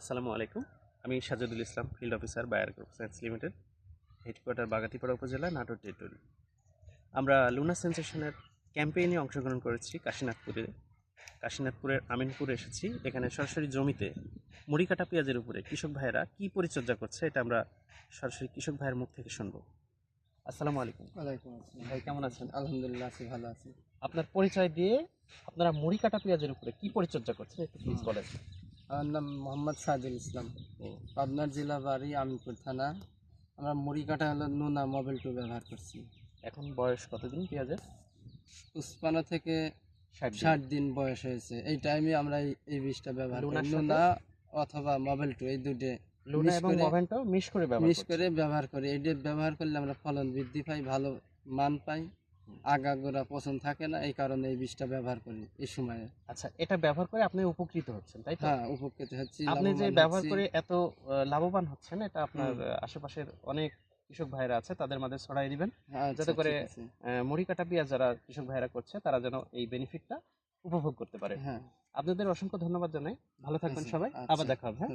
আসসালামু আলাইকুম। আমি Sajedul Islam, field officer, Bayer group science limited, headquarter Bagatipara upazila, Natore territory. আমরা লুনা সেন্সেশনের ক্যাম্পেইনে অংশগ্রহণ করেছি কাশীনাথপুরের আমিনপুরে এসেছি। এখানে সরাসরি জমিতে মুড়ি কাটা পেঁয়াজের উপরে কৃষক ভাইয়েরা কী পরিচর্যা করছে এটা আমরা সরাসরি কৃষক ভাইয়ের মুখ থেকে শুনবো। আসসালামু আলাইকুম। ওয়ালাইকুম আসসালাম। ভাই কেমন আছেন? আলহামদুলিল্লাহ আছি, ভালো আছি। আপনার পরিচয় দিয়ে আপনারা মুড়ি কাটা পেঁয়াজের উপরে কী পরিচর্যা করছেন একটু প্লিজ বলেন। আমার নাম মোহাম্মদ সাজুল ইসলাম, পাবনার জেলা, বাড়ি আমিনপুর থানা। আমরা মুড়ি কাটা হলো নোনা মোবাইল টু ব্যবহার করছি। এখন বয়স কতদিন পেঁয়াজের? 55 থেকে 60 দিন। 60 দিন বয়স হয়েছে। এই টাইমে আমরা এই বীজটা ব্যবহার করি, লুনার সাথে? নোনা অথবা মোবাইল টু, এই দুটো লুনা এবং মোভেন্টো মিক্স করে ব্যবহার করি। এইটা ব্যবহার করলে আমরা ফলন বৃদ্ধি পাই, ভালো মান পাই, আগাগোড়া পছন্দ থাকে না। এই কারণে এই বীজটা ব্যবহার করি এই সময়ে। আচ্ছা, এটা ব্যবহার করে আপনি উপকৃত হচ্ছেন, তাই তো? হ্যাঁ, উপকৃত হচ্ছি, আপনি যে লাভবান ব্যবহার হচ্ছি। করে এত লাভবান হচ্ছেন, এটা আপনার আশেপাশের অনেক কৃষক ভাইরা আছে তাদের মাঝে ছড়াই দিবেন, আচ্ছা, যাতে করে ঠিক আছে। মুড়ি কাটা পেঁয়াজ যারা কৃষক ভাইরা করছে তারা যেন এই বেনিফিটটা উপভোগ করতে পারে। হ্যাঁ, আপনাদের অসংখ্য ধন্যবাদ জানাই। ভালো থাকবেন আচ্ছা, সবাই। আবার আচ্ছা। দেখা হবে। হ্যাঁ।